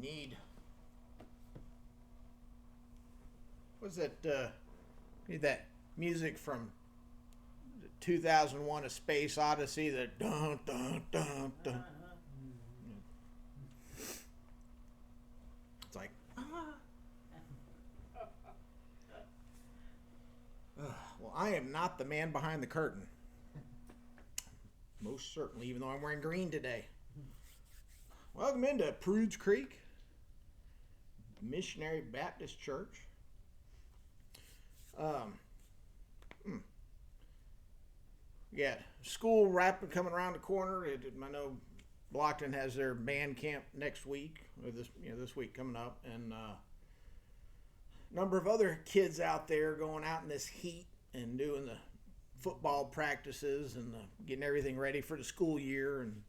Need. What's that? Need that music from 2001: A Space Odyssey. That dun dun dun dun. It's like, well, I am not the man behind the curtain. Most certainly, even though I'm wearing green today. Welcome into Prudes Creek Missionary Baptist Church. Yeah, school coming around the corner. I know Blockton has their band camp next week, or this week coming up, and a number of other kids out there going out in this heat and doing the football practices and getting everything ready for the school year. And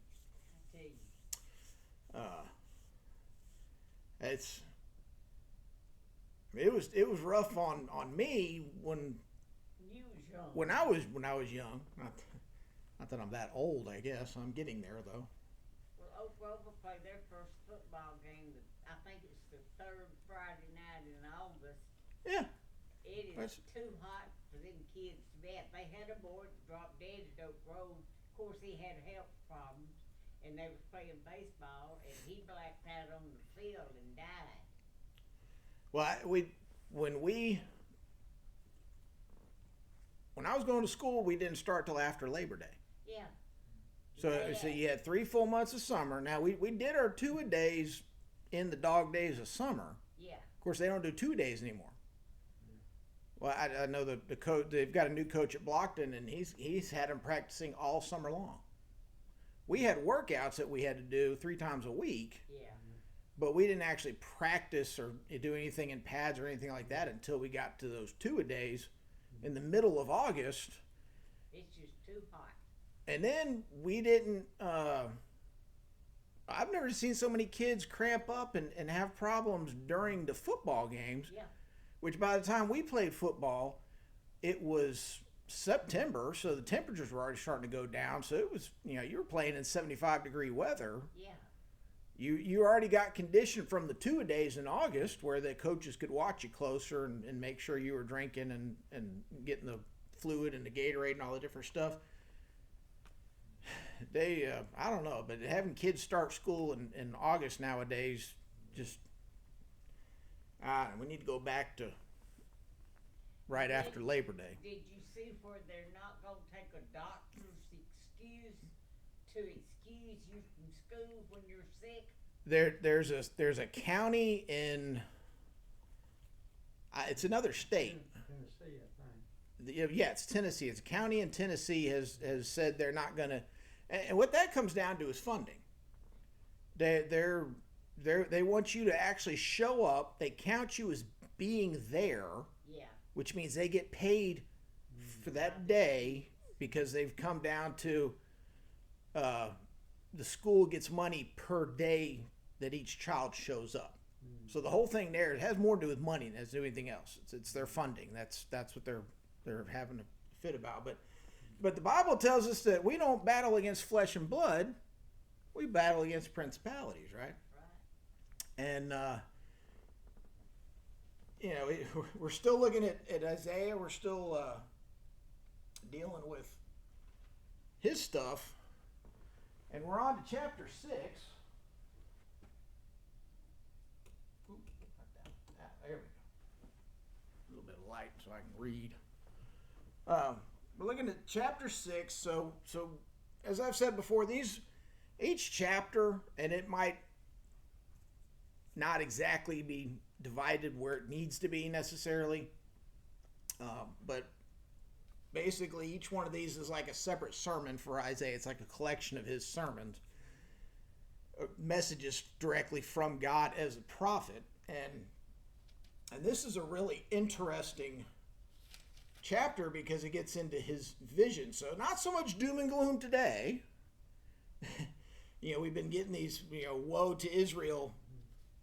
it was rough on me when You was young. when I was young. Not that I'm that old, I guess. I'm getting there though. Well, Oak Rover played their first football game. I think it's the third Friday night in August. Yeah. It is That's- too hot for them kids to be at. They had a boy that dropped dead at Oak Grove. Of course, he had health problems, and they was playing baseball, and he blacked out on the field and died. Well, when I was going to school, we didn't start till after Labor Day. Yeah. So Yeah. you had 3 full months of summer. Now we did our 2-a-days in the dog days of summer. Yeah. Of course, they don't do 2 days anymore. Well, I know the coach. They've got a new coach at Blockton, and he's had them practicing all summer long. We had workouts that we had to do 3 times a week, Yeah. but we didn't actually practice or do anything in pads or anything like that until we got to those 2-a-days in the middle of August. It's just too hot. And then we didn't. I've never seen so many kids cramp up and have problems during the football games. Yeah. Which by the time we played football, it was September, so the temperatures were already starting to go down. So it was, you were playing in 75-degree weather. Yeah. You already got conditioned from the 2-a-days in August, where the coaches could watch you closer and make sure you were drinking and getting the fluid and the Gatorade and all the different stuff. I don't know, but having kids start school in August nowadays, just we need to go back to right after Labor Day. Did you see where they're not going to take a doctor's excuse to excuse you from school when you're sick? There's a county in it's another state. Tennessee, I think. Yeah, it's Tennessee. It's a county in Tennessee has said they're not going to, and what that comes down to is funding. They want you to actually show up. They count you as being there, Yeah. which means they get paid for that day because they've come down to the school gets money per day that each child shows up. So the whole thing there, it has more to do with money than it has to do with anything else. It's their funding. That's what they're having a fit about. But the Bible tells us that we don't battle against flesh and blood. We battle against principalities, right? Right. And we're still looking at Isaiah. We're still dealing with his stuff, and we're on to chapter 6. Oop, there we go. A little bit of light so I can read. We're looking at chapter 6. So as I've said before, each chapter, and it might not exactly be divided where it needs to be necessarily, but basically each one of these is like a separate sermon for Isaiah. It's like a collection of his sermons, messages directly from God as a prophet, and this is a really interesting chapter because it gets into his vision. So not so much doom and gloom today. We've been getting these, woe to Israel,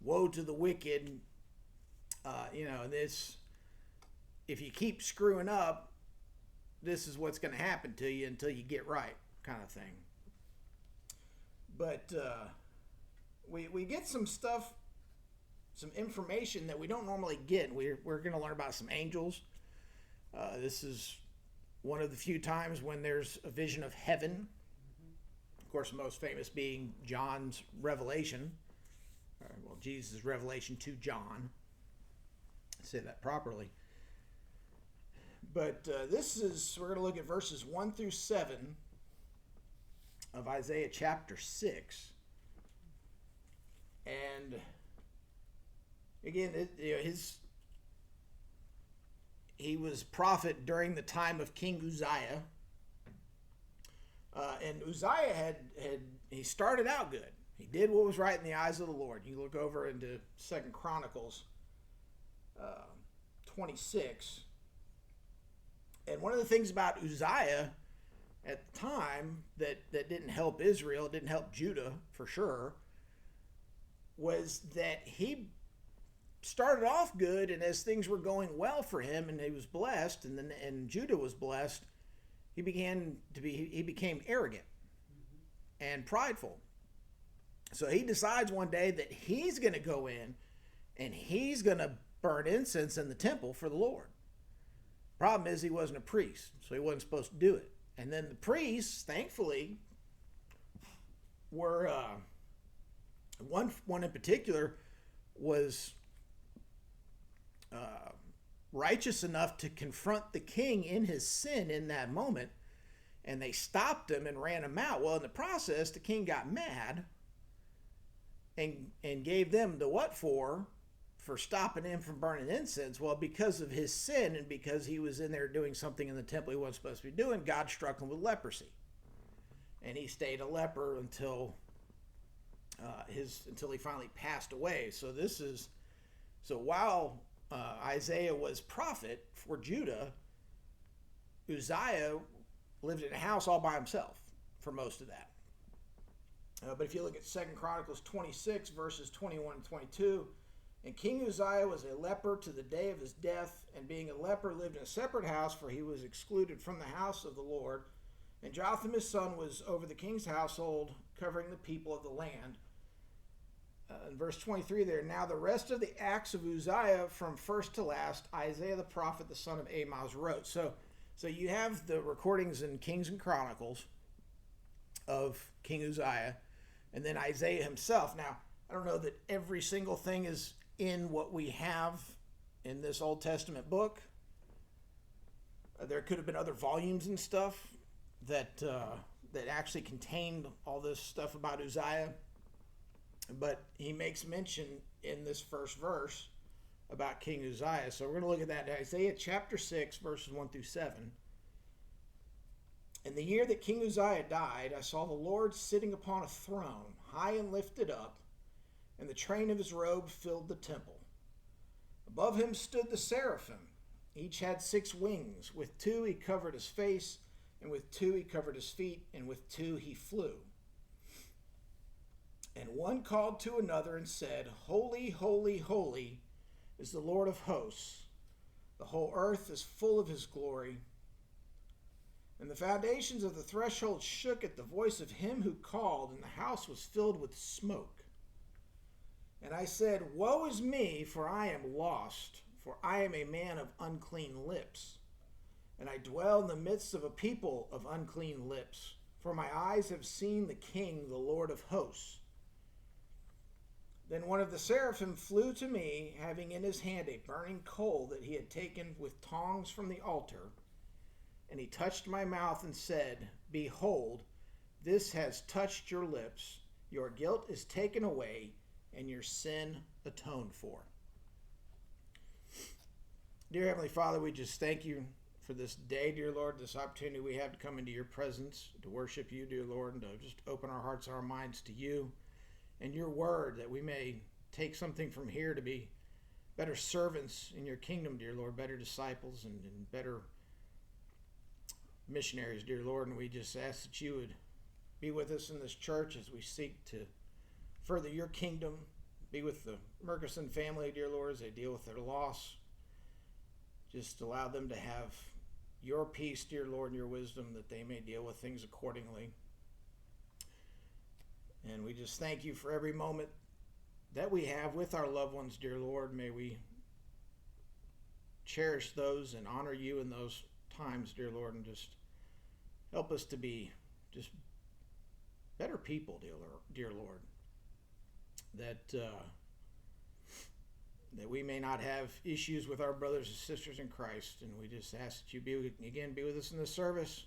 woe to the wicked. This, if you keep screwing up, this is what's going to happen to you until you get right, kind of thing. But we get some stuff some information that we don't normally get. We're going to learn about some angels. This is one of the few times when there's a vision of heaven. Of course, most famous being John's revelation. Well, Jesus' revelation to John. Say that properly. But we're going to look at verses 1 through 7 of Isaiah chapter 6. And again, he was prophet during the time of King Uzziah. And Uzziah he started out good. He did what was right in the eyes of the Lord. You look over into 2 Chronicles 26. And one of the things about Uzziah at the time that didn't help Israel, it didn't help Judah for sure, was that he started off good, and as things were going well for him and he was blessed, and Judah was blessed, he became arrogant and prideful. So he decides one day that he's going to go in and he's going to burn incense in the temple for the Lord. Problem is, he wasn't a priest, so he wasn't supposed to do it. And then the priests, thankfully, were one in particular was righteous enough to confront the king in his sin in that moment, and they stopped him and ran him out. Well, in the process, the king got mad and gave them the what for stopping him from burning incense. Well, because of his sin and because he was in there doing something in the temple he wasn't supposed to be doing, God struck him with leprosy, and he stayed a leper until he finally passed away. So while Isaiah was prophet for Judah, Uzziah lived in a house all by himself for most of that. But if you look at 2 Chronicles 26, verses 21 and 22, and King Uzziah was a leper to the day of his death, and being a leper lived in a separate house, for he was excluded from the house of the Lord. And Jotham his son was over the king's household, covering the people of the land. In verse 23 there, now the rest of the acts of Uzziah from first to last, Isaiah the prophet, the son of Amoz, wrote. So you have the recordings in Kings and Chronicles of King Uzziah, and then Isaiah himself. Now, I don't know that every single thing is in what we have in this Old Testament book. There could have been other volumes and stuff that actually contained all this stuff about Uzziah. But he makes mention in this first verse about King Uzziah. So we're going to look at that. Isaiah chapter 6, verses 1 through 7. In the year that King Uzziah died, I saw the Lord sitting upon a throne, high and lifted up, and the train of his robe filled the temple. Above him stood the seraphim. Each had 6 wings. With 2 he covered his face, and with 2 he covered his feet, and with 2 he flew. And one called to another and said, Holy, holy, holy is the Lord of hosts. The whole earth is full of his glory. And the foundations of the threshold shook at the voice of him who called, and the house was filled with smoke. And I said, Woe is me, for I am lost, for I am a man of unclean lips. And I dwell in the midst of a people of unclean lips, for my eyes have seen the King, the Lord of hosts. Then one of the seraphim flew to me, having in his hand a burning coal that he had taken with tongs from the altar. And he touched my mouth and said, Behold, this has touched your lips. Your guilt is taken away, and your sin atoned for. Dear Heavenly Father, we just thank you for this day, dear Lord, this opportunity we have to come into your presence, to worship you, dear Lord, and to just open our hearts and our minds to you and your word, that we may take something from here to be better servants in your kingdom, dear Lord, better disciples and better missionaries, dear Lord. And we just ask that you would be with us in this church as we seek to further your kingdom. Be with the Murkison family, dear Lord, as they deal with their loss. Just allow them to have your peace, dear Lord, and your wisdom, that they may deal with things accordingly. And we just thank you for every moment that we have with our loved ones, dear Lord. May we cherish those and honor you in those times, dear Lord, and just help us to be just better people, dear Lord. That we may not have issues with our brothers and sisters in Christ. And we just ask that you be with us in this service.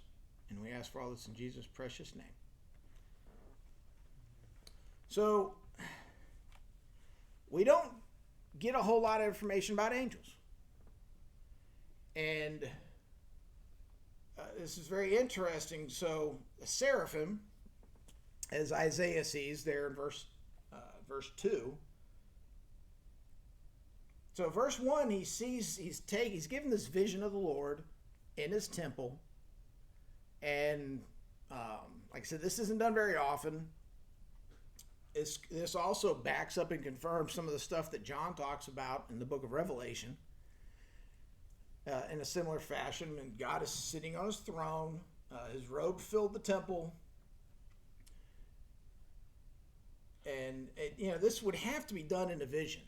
And we ask for all this in Jesus' precious name. So, we don't get a whole lot of information about angels. And this is very interesting. So, the seraphim, as Isaiah sees there in verse 2. So verse 1, he sees, he's given this vision of the Lord in his temple. And like I said, this isn't done very often. This also backs up and confirms some of the stuff that John talks about in the book of Revelation. In a similar fashion, and God is sitting on his throne. His robe filled the temple. And this would have to be done in a vision.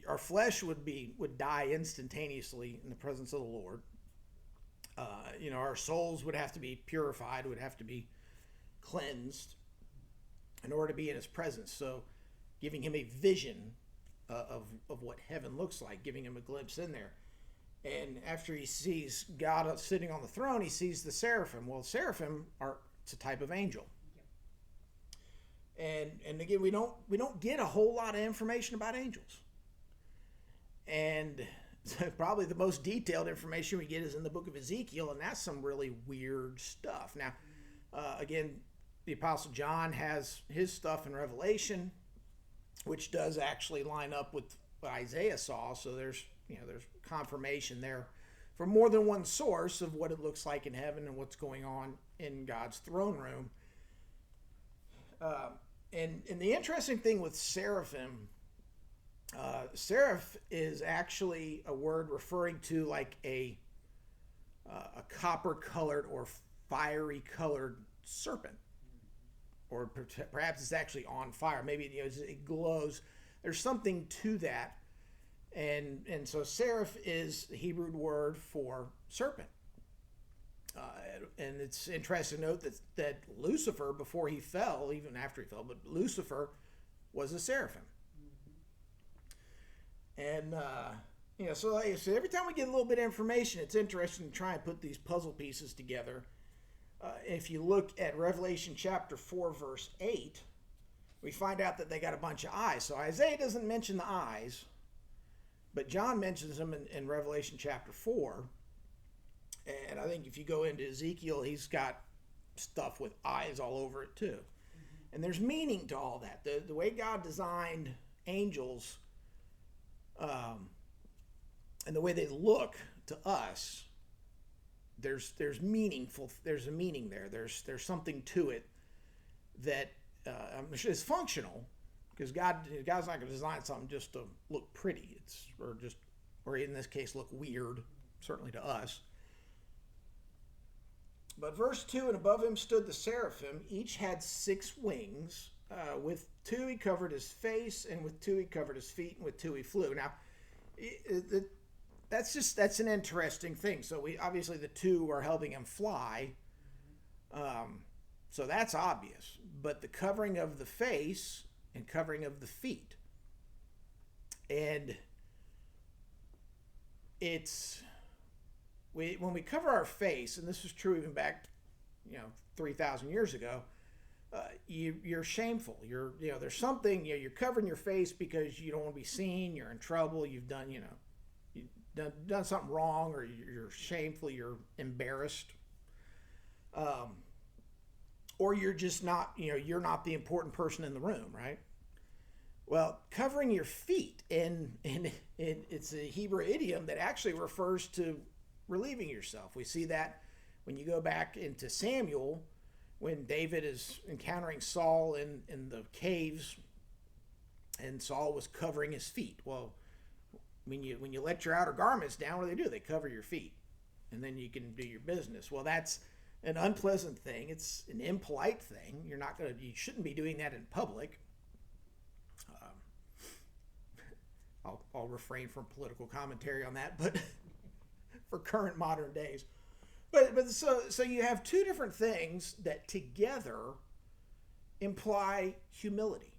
Our flesh would die instantaneously in the presence of the Lord. Our souls would have to be purified, would have to be cleansed in order to be in his presence. So giving him a vision of what heaven looks like, giving him a glimpse in there. And after he sees God sitting on the throne, he sees the seraphim. Well, seraphim it's a type of angel. And again, we don't get a whole lot of information about angels. And probably the most detailed information we get is in the book of Ezekiel, and that's some really weird stuff. Now, again, the Apostle John has his stuff in Revelation, which does actually line up with what Isaiah saw. So there's confirmation there from more than one source of what it looks like in heaven and what's going on in God's throne room. And the interesting thing with seraphim, seraph is actually a word referring to like a copper-colored or fiery-colored serpent, or perhaps it's actually on fire. Maybe it glows. There's something to that, and so seraph is the Hebrew word for serpent. And it's interesting to note that Lucifer, before he fell, even after he fell, but Lucifer was a seraphim. And, so like I said, every time we get a little bit of information, it's interesting to try and put these puzzle pieces together. If you look at Revelation chapter 4, verse 8, we find out that they got a bunch of eyes. So Isaiah doesn't mention the eyes, but John mentions them in Revelation chapter 4. And I think if you go into Ezekiel, he's got stuff with eyes all over it too. And there's meaning to all that. The way God designed angels, and the way they look to us, there's a meaning there. There's something to it that is functional, because God's not going to design something just to look pretty. Or in this case, look weird, certainly to us. But verse 2, and above him stood the seraphim. Each had 6 wings. With 2 he covered his face, and with 2 he covered his feet, and with 2 he flew. Now, that's an interesting thing. So obviously the 2 are helping him fly. So that's obvious. But the covering of the face and covering of the feet. And when we cover our face, and this was true even back, 3,000 years ago, you're shameful. There's something, you're covering your face because you don't want to be seen. You're in trouble. You've done something wrong, or you're shameful. You're embarrassed, or you're just not. You're not the important person in the room, right? Well, covering your feet, and it's a Hebrew idiom that actually refers to relieving yourself. We see that when you go back into Samuel, when David is encountering Saul in the caves, and Saul was covering his feet. Well, when you let your outer garments down, what do? They cover your feet, and then you can do your business. Well, that's an unpleasant thing. It's an impolite thing. You shouldn't be doing that in public. I'll refrain from political commentary on that, but for current modern days. But so you have two different things that together imply humility.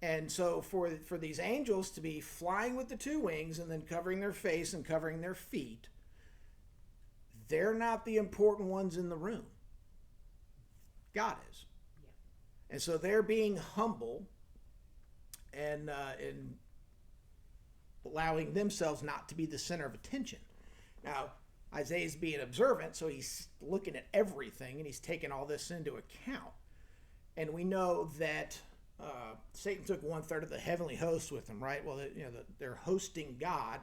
And so for these angels to be flying with the two wings and then covering their face and covering their feet, they're not the important ones in the room. God is. Yeah. And so they're being humble and allowing themselves not to be the center of attention. Now, Isaiah's being observant, so he's looking at everything and he's taking all this into account. And we know that Satan took 1/3 of the heavenly host with him, right? Well, they're hosting God,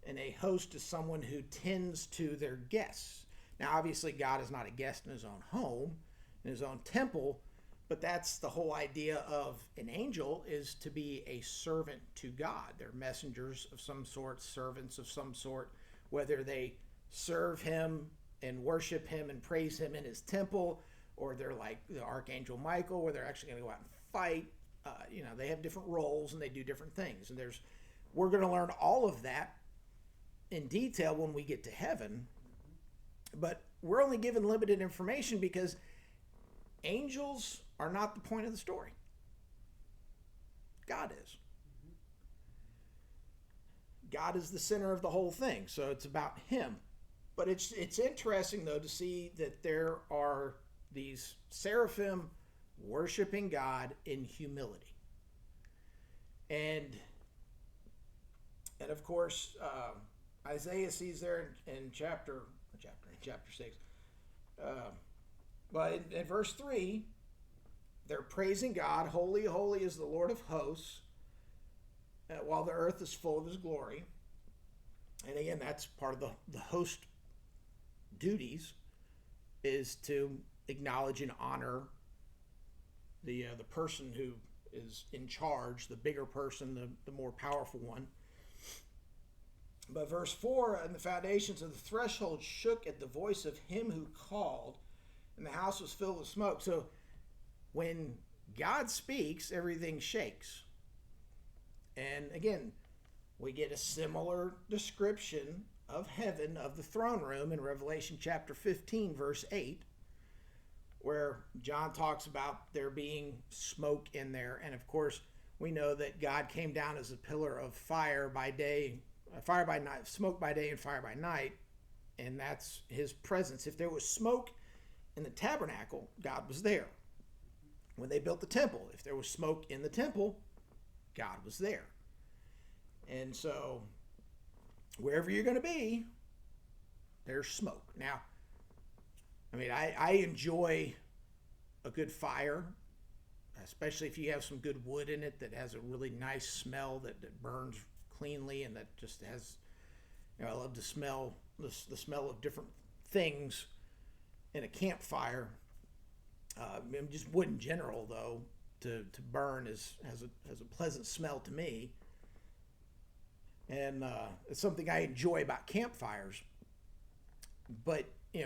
and a host is someone who tends to their guests. Now, obviously, God is not a guest in his own home, in his own temple, but that's the whole idea of an angel, is to be a servant to God. They're messengers of some sort, servants of some sort, whether they serve him and worship him and praise him in his temple, or they're like the Archangel Michael, where they're actually going to go out and fight. They have different roles and they do different things. And we're going to learn all of that in detail when we get to heaven. But we're only given limited information because angels are not the point of the story. God is. God is the center of the whole thing, so it's about him. But it's interesting, though, to see that there are these seraphim worshiping God in humility. And of course, Isaiah sees there in chapter 6. But in verse 3, they're praising God. Holy, holy is the Lord of hosts, while the earth is full of his glory. And again, that's part of the host duties, is to acknowledge and honor the person who is in charge, the bigger person, the more powerful one. But verse 4, and the foundations of the threshold shook at the voice of him who called, and the house was filled with smoke. So when God speaks, everything shakes. And again, we get a similar description of heaven, of the throne room, in Revelation chapter 15, verse 8, where John talks about there being smoke in there. And of course, we know that God came down as a pillar of fire by day, fire by night, smoke by day and fire by night. And that's his presence. If there was smoke in the tabernacle, God was there. When they built the temple, if there was smoke in the temple, God was there. And so wherever you're going to be, there's smoke. Now, I mean, I enjoy a good fire, especially if you have some good wood in it that has a really nice smell that burns cleanly, and that just has, I love to smell the smell of different things in a campfire. Just wood in general, though, to burn has a pleasant smell to me. And it's something I enjoy about campfires. But,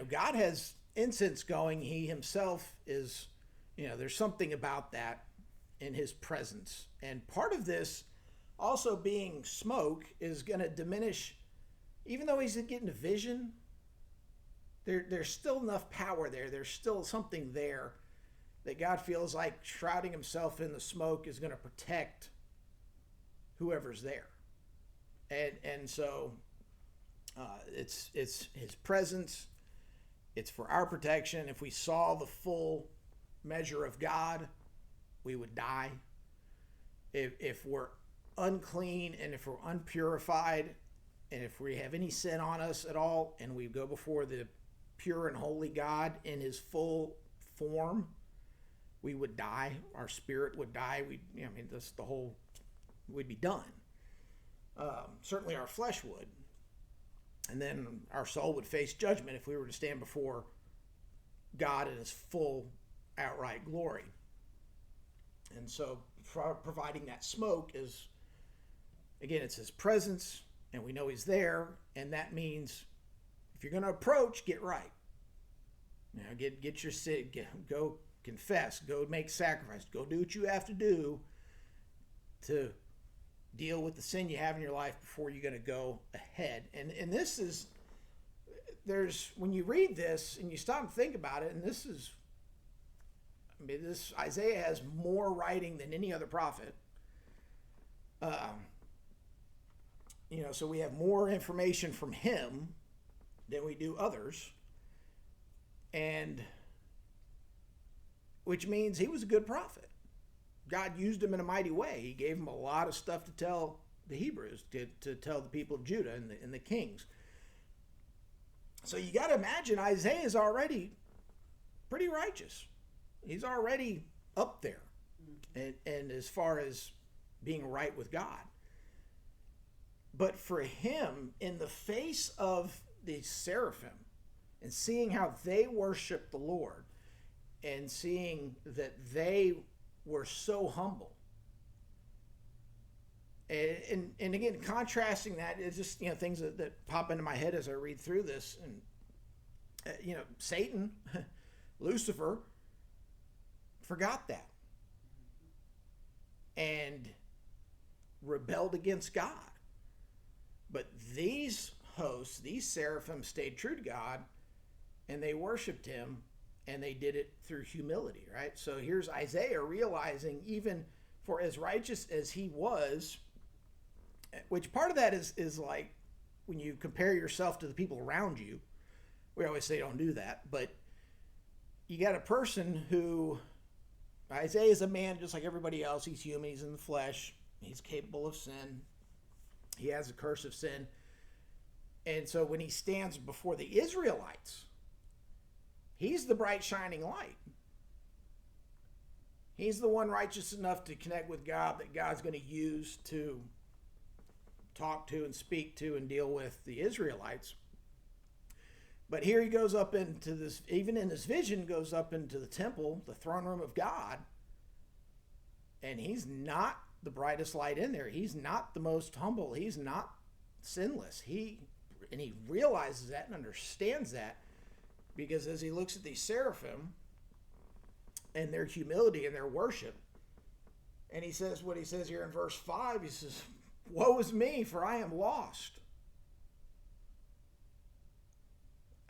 God has incense going. He himself is, there's something about that in his presence. And part of this also being smoke is going to diminish, even though he's getting a vision, there's still enough power there. There's still something there that God feels like shrouding himself in the smoke is going to protect whoever's there. And so it's his presence. It's for our protection. If we saw the full measure of God, we would die. If we're unclean and if we're unpurified, and if we have any sin on us at all, and we go before the pure and holy God in his full form, we would die. Our spirit would die. We'd be done. Certainly our flesh would. And then our soul would face judgment if we were to stand before God in his full outright glory. And so providing that smoke is, again, it's his presence, and we know he's there, and that means if you're going to approach, get right. Get your sin, go confess, go make sacrifice, go do what you have to do to deal with the sin you have in your life before you're going to go ahead. And this is, there's, when you read this and you stop and think about it, and this is, I mean, this Isaiah has more writing than any other prophet. So we have more information from him than we do others. And which means he was a good prophet. God used him in a mighty way. He gave him a lot of stuff to tell the Hebrews, to tell the people of Judah and the kings. So you got to imagine Isaiah is already pretty righteous. He's already up there, and as far as being right with God. But for him, in the face of the seraphim, and seeing how they worship the Lord, and seeing that they were so humble, and again, contrasting that is just, things that pop into my head as I read through this. And Satan, Lucifer, forgot that and rebelled against God. But these hosts, these seraphim, stayed true to God, and they worshiped him, and they did it through humility, right? So here's Isaiah realizing, even for as righteous as he was, which part of that is like when you compare yourself to the people around you. We always say don't do that, but you got a person who, Isaiah is a man just like everybody else. He's human, he's in the flesh, he's capable of sin, he has a curse of sin. And so when he stands before the Israelites, he's the bright shining light. He's the one righteous enough to connect with God that God's going to use to talk to and speak to and deal with the Israelites. But here he goes up into this, even in his vision, goes up into the temple, the throne room of God, and he's not the brightest light in there. He's not the most humble. He's not sinless. He realizes that and understands that, because as he looks at these seraphim and their humility and their worship, and he says what he says here in verse 5, he says, "Woe is me, for I am lost.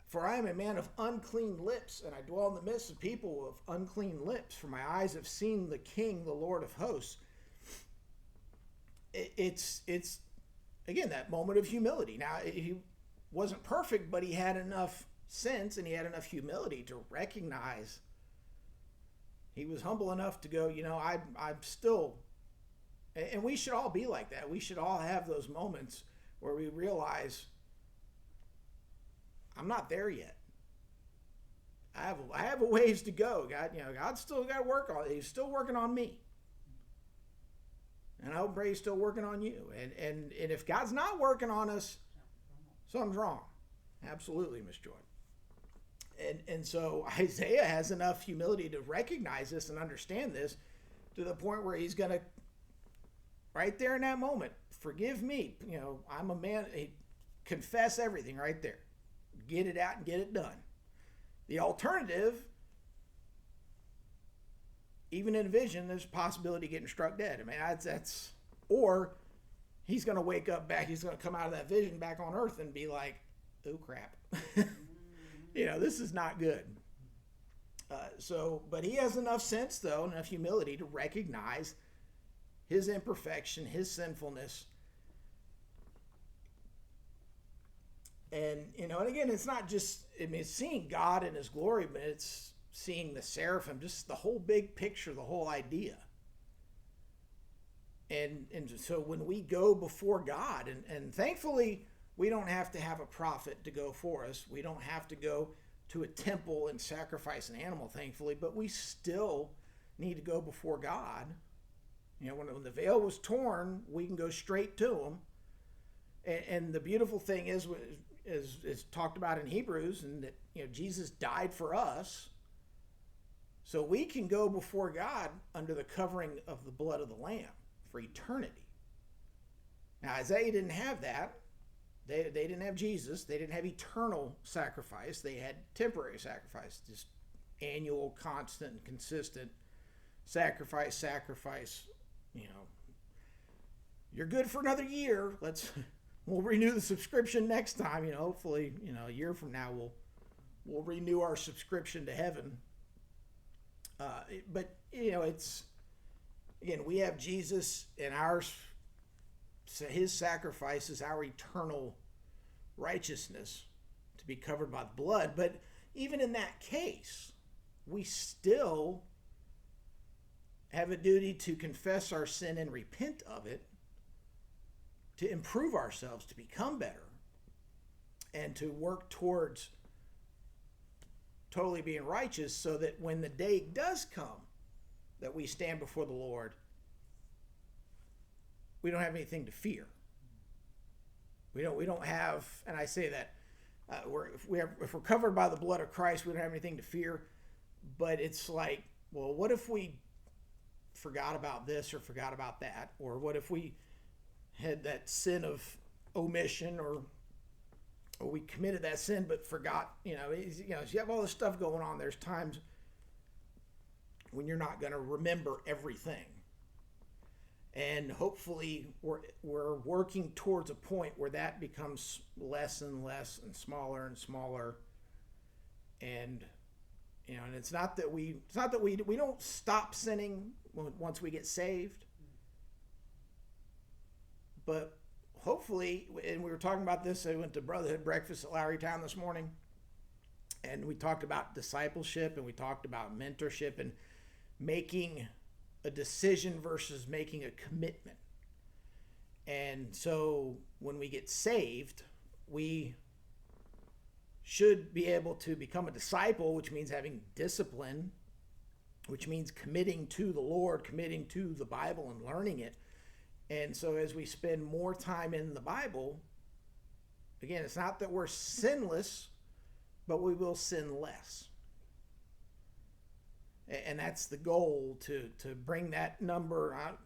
For I am a man of unclean lips, and I dwell in the midst of people of unclean lips. For my eyes have seen the King, the Lord of hosts." It's again, that moment of humility. Now, he wasn't perfect, but he had enough sense and he had enough humility to recognize. He was humble enough to go, I'm still, and we should all be like that. We should all have those moments where we realize, I'm not there yet. I have a ways to go. God, God's still got to work on it. He's still working on me. And I hope He's still working on you. And if God's not working on us, something's wrong. Absolutely, Miss Joy. And so Isaiah has enough humility to recognize this and understand this, to the point where he's going to, right there in that moment, forgive me. I'm a man. Confess everything right there. Get it out and get it done. The alternative, even in a vision, there's a possibility of getting struck dead. I mean, that's or he's going to wake up back. He's going to come out of that vision back on earth and be like, "Oh crap, this is not good." But he has enough sense, though, enough humility to recognize his imperfection, his sinfulness. And again, it's not just, it's seeing God in his glory, but it's seeing the seraphim, just the whole big picture, the whole idea. And so when we go before God, and thankfully we don't have to have a prophet to go for us. We don't have to go to a temple and sacrifice an animal, thankfully, but we still need to go before God. When the veil was torn, we can go straight to him. And the beautiful thing is talked about in Hebrews, and that Jesus died for us, so we can go before God under the covering of the blood of the Lamb for eternity. Now, Isaiah didn't have that. They didn't have Jesus. They didn't have eternal sacrifice. They had temporary sacrifice, just annual, constant, and consistent sacrifice. you're good for another year. We'll renew the subscription next time. Hopefully, a year from now we'll renew our subscription to heaven. But it's, again, we have Jesus and his sacrifice is our eternal righteousness to be covered by the blood. But even in that case, we still have a duty to confess our sin and repent of it, to improve ourselves, to become better, and to work towards totally being righteous, so that when the day does come that we stand before the Lord, we don't have anything to fear. We don't have, and I say that if we're covered by the blood of Christ, we don't have anything to fear. But it's like, well, what if we forgot about this or forgot about that? Or what if we had that sin of omission, or we committed that sin but forgot? You have all this stuff going on. There's times when you're not going to remember everything. And hopefully we're working towards a point where that becomes less and less and smaller. And and it's not that we don't stop sinning once we get saved. But hopefully, and we were talking about this, I went to Brotherhood Breakfast at Lowrytown this morning, and we talked about discipleship, and we talked about mentorship, and making a decision versus making a commitment. And so when we get saved, we should be able to become a disciple, which means having discipline, which means committing to the Lord, committing to the Bible and learning it. And so as we spend more time in the Bible, again, it's not that we're sinless, but we will sin less. And that's the goal, to bring that number out.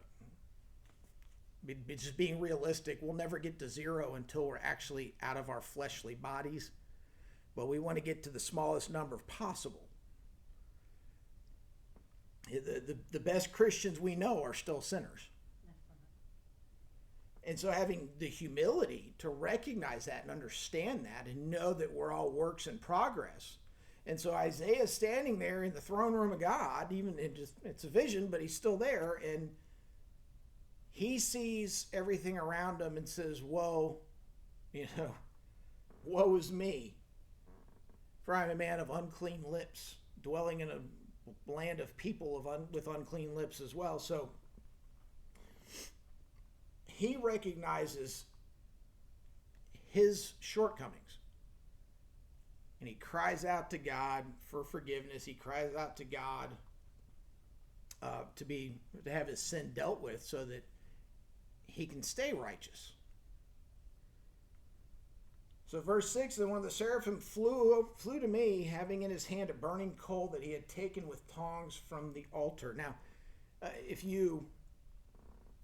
Just being realistic, we'll never get to zero until we're actually out of our fleshly bodies. But we want to get to the smallest number possible. The best Christians we know are still sinners. And so having the humility to recognize that and understand that and know that we're all works in progress. And so Isaiah's standing there in the throne room of God, it's a vision, but he's still there, and he sees everything around him and says, woe is me, for I am a man of unclean lips, dwelling in a land of people with unclean lips as well. So he recognizes his shortcomings. And he cries out to God for forgiveness. He cries out to God to have his sin dealt with, so that he can stay righteous. So verse 6, then one of the seraphim flew to me, having in his hand a burning coal that he had taken with tongs from the altar. Now, if you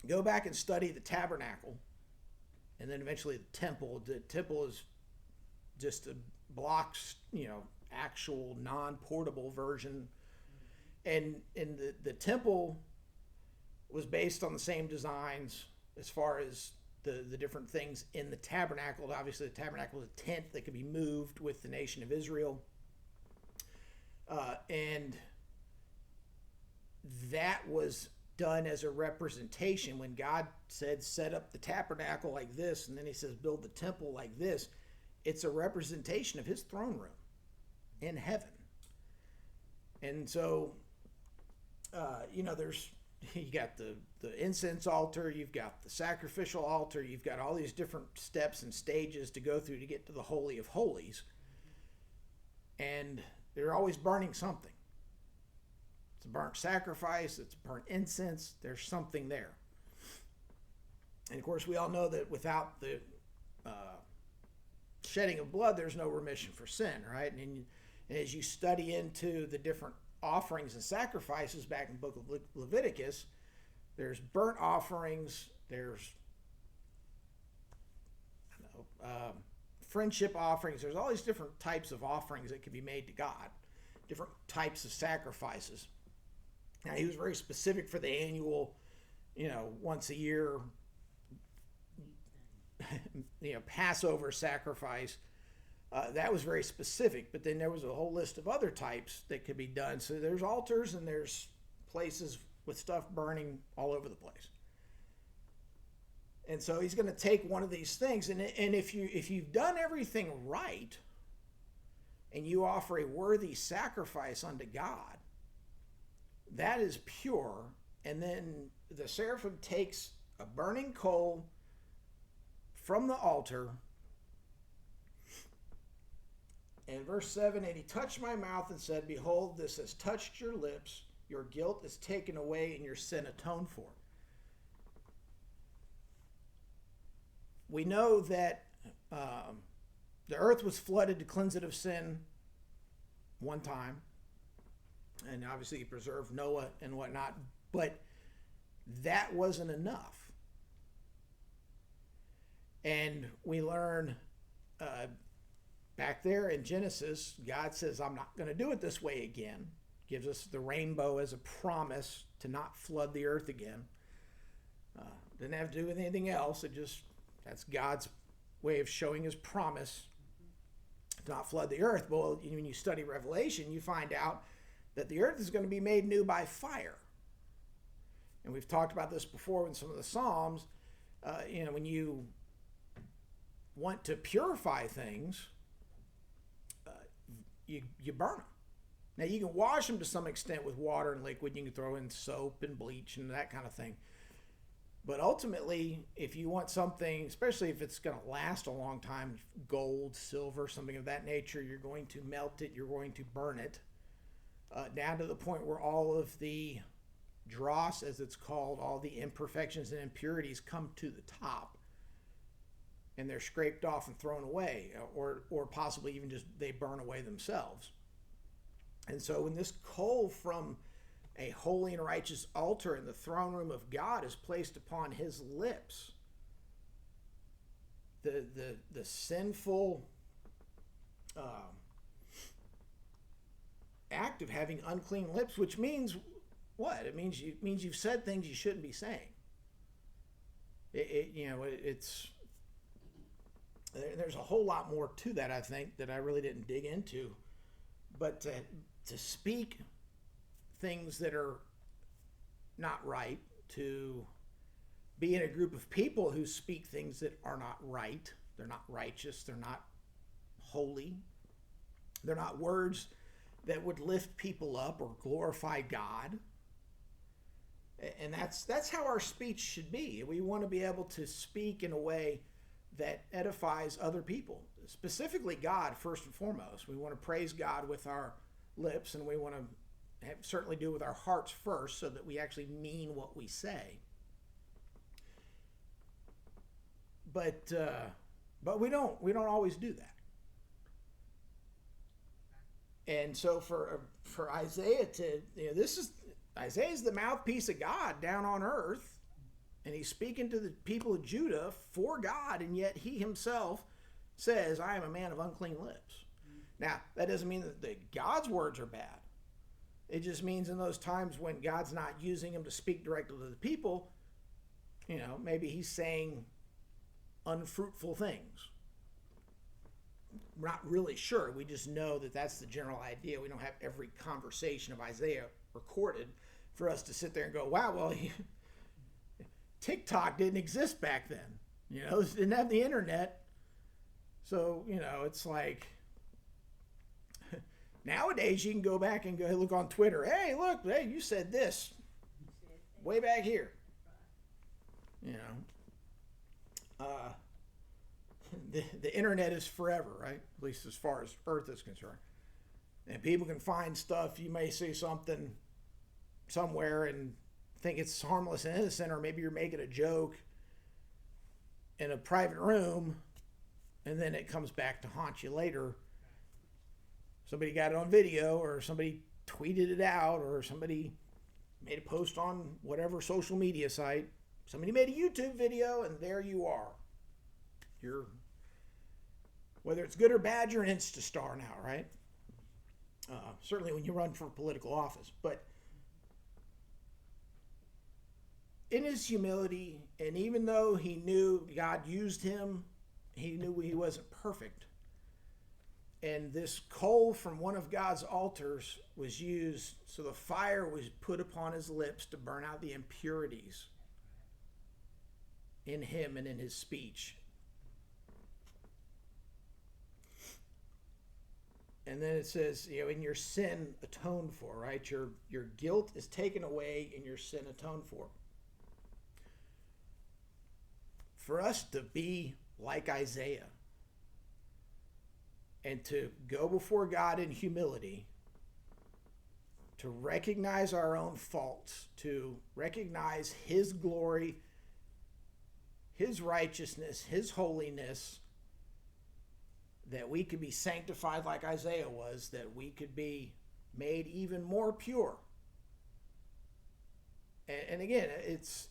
go back and study the tabernacle, and then eventually the temple is just a blocks, actual non-portable version. And the temple was based on the same designs as far as the different things in the tabernacle. Obviously, the tabernacle was a tent that could be moved with the nation of Israel. And that was done as a representation. When God said, set up the tabernacle like this, and then he says, build the temple like this, it's a representation of his throne room in heaven. And so, you got the incense altar, you've got the sacrificial altar, you've got all these different steps and stages to go through to get to the Holy of Holies. And they're always burning something. It's a burnt sacrifice, it's burnt incense, there's something there. And of course, we all know that without the shedding of blood, there's no remission for sin, right? And as you study into the different offerings and sacrifices back in the book of Leviticus, there's burnt offerings, there's friendship offerings, there's all these different types of offerings that can be made to God, different types of sacrifices. Now, he was very specific for the annual, once a year Passover sacrifice, that was very specific. But then there was a whole list of other types that could be done. So there's altars and there's places with stuff burning all over the place. And so he's going to take one of these things, and if you've done everything right, and you offer a worthy sacrifice unto God, that is pure. And then the seraphim takes a burning coal from the altar. And verse 7, and he touched my mouth and said, behold, this has touched your lips. Your guilt is taken away and your sin atoned for. We know that the earth was flooded to cleanse it of sin one time. And obviously he preserved Noah and whatnot. But that wasn't enough. And we learn back there in Genesis, God says, I'm not going to do it this way again. Gives us the rainbow as a promise to not flood the earth again. Didn't have to do with anything else. That's God's way of showing his promise to not flood the earth. But when you study Revelation, you find out that the earth is going to be made new by fire. And we've talked about this before in some of the Psalms. When you want to purify things, you burn them. Now, you can wash them to some extent with water and liquid. You can throw in soap and bleach and that kind of thing. But ultimately, if you want something, especially if it's going to last a long time, gold, silver, something of that nature, you're going to melt it, you're going to burn it, down to the point where all of the dross, as it's called, all the imperfections and impurities come to the top. And they're scraped off and thrown away, or possibly even just they burn away themselves. And so when this coal from a holy and righteous altar in the throne room of God is placed upon his lips, the sinful act of having unclean lips, which means what? It means you've said things you shouldn't be saying. There's a whole lot more to that, I think, that I really didn't dig into. But to speak things that are not right, to be in a group of people who speak things that are not right, they're not righteous, they're not holy, they're not words that would lift people up or glorify God. And that's how our speech should be. We want to be able to speak in a way that edifies other people, specifically God first and foremost. We want to praise God with our lips, and we want to certainly do it with our hearts first, so that we actually mean what we say. But we don't always do that. And so for Isaiah Isaiah's the mouthpiece of God down on earth, and he's speaking to the people of Judah for God, and yet he himself says, I am a man of unclean lips. Now, that doesn't mean that God's words are bad. It just means in those times when God's not using him to speak directly to the people, maybe he's saying unfruitful things. We're not really sure. We just know that that's the general idea. We don't have every conversation of Isaiah recorded for us to sit there and go, wow, well, TikTok didn't exist back then. Didn't have the internet. So, it's like nowadays you can go back and go look on Twitter. Hey, look, you said this way back here. The internet is forever, right? At least as far as Earth is concerned. And people can find stuff. You may see something somewhere and think it's harmless and innocent, or maybe you're making a joke in a private room, and then it comes back to haunt you later. Somebody got it on video, or somebody tweeted it out, or somebody made a post on whatever social media site. Somebody made a YouTube video, and there you are. Whether it's good or bad, you're an Insta star now, right? Certainly when you run for political office. But in his humility, and even though he knew God used him he knew he wasn't perfect. And this coal from one of God's altars was used, so the fire was put upon his lips to burn out the impurities in him and in his speech. And then it says, in your sin atoned for, right? Your guilt is taken away and your sin atoned for. For us to be like Isaiah and to go before God in humility, to recognize our own faults, to recognize his glory, his righteousness, his holiness, that we could be sanctified like Isaiah was, that we could be made even more pure. And again, it's,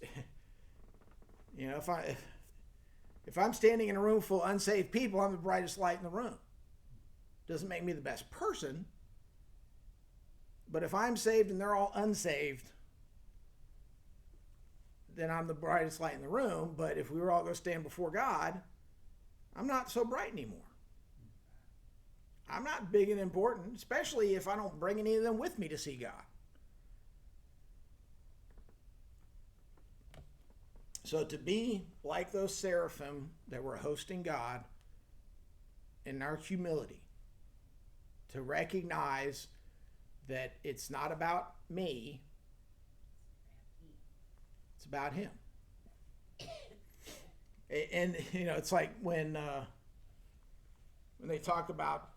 if I'm standing in a room full of unsaved people, I'm the brightest light in the room. Doesn't make me the best person. But if I'm saved and they're all unsaved, then I'm the brightest light in the room. But if we were all going to stand before God, I'm not so bright anymore. I'm not big and important, especially if I don't bring any of them with me to see God. So to be like those seraphim that were hosting God in our humility, to recognize that it's not about me, it's about him. And it's like when they talk about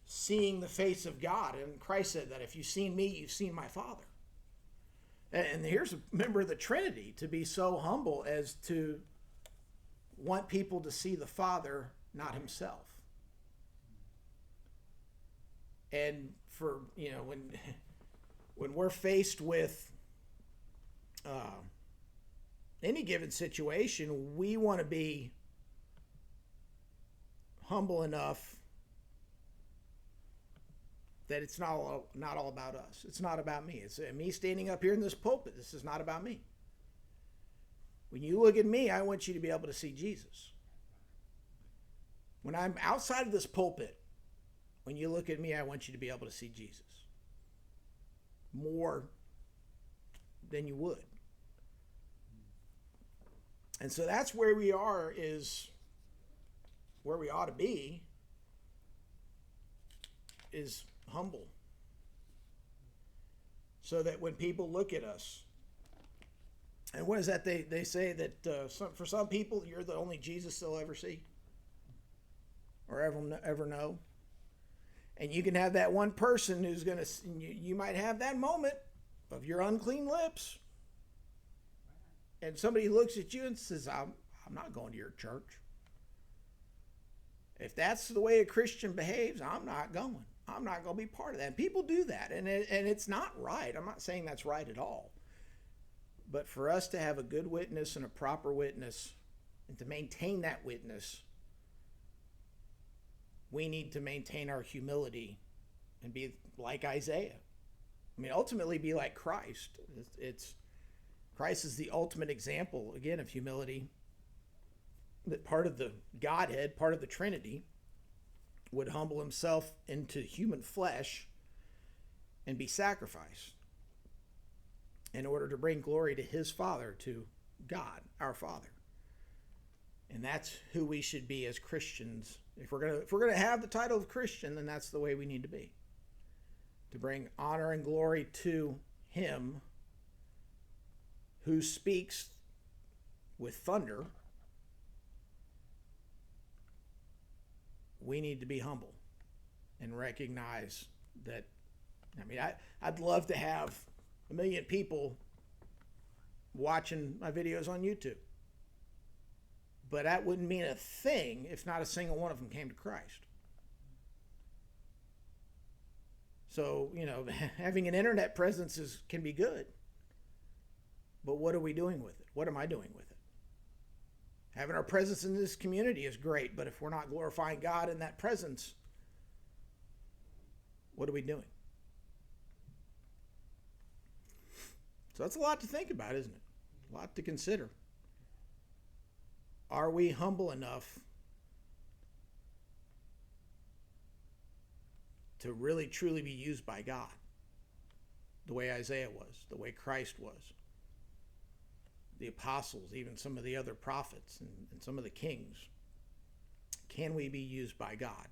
seeing the face of God, and Christ said that if you've seen me, you've seen my Father. And here's a member of the Trinity to be so humble as to want people to see the Father, not himself. And for, when we're faced with any given situation, we want to be humble enough that it's not all about us. It's not about me. It's me standing up here in this pulpit. This is not about me. When you look at me, I want you to be able to see Jesus. When I'm outside of this pulpit, when you look at me, I want you to be able to see Jesus more than you would. And so that's where we are, is where we ought to be, is humble. So that when people look at us, and what is that? They say that for some people, you're the only Jesus they'll ever see or ever know. And you can have that one person who's going to, you might have that moment of your unclean lips. And somebody looks at you and says, I'm not going to your church. If that's the way a Christian behaves, I'm not going. I'm not going to be part of that. And people do that, and it's not right. I'm not saying that's right at all. But for us to have a good witness and a proper witness, and to maintain that witness, we need to maintain our humility and be like Isaiah. I mean, ultimately be like Christ. Christ is the ultimate example, again, of humility. That part of the Godhead, part of the Trinity, would humble himself into human flesh and be sacrificed in order to bring glory to his Father, to God, our Father. And that's who we should be as Christians. If we're gonna have the title of Christian, then that's the way we need to be. To bring honor and glory to him who speaks with thunder. We need to be humble and recognize that. I mean, I'd love to have 1 million people watching my videos on YouTube. But that wouldn't mean a thing if not a single one of them came to Christ. So, having an internet presence can be good. But what are we doing with it? What am I doing with it? Having our presence in this community is great, but if we're not glorifying God in that presence, what are we doing? So that's a lot to think about, isn't it? A lot to consider. Are we humble enough to really truly be used by God, the way Isaiah was, the way Christ was, the apostles, even some of the other prophets and some of the kings? Can we be used by God?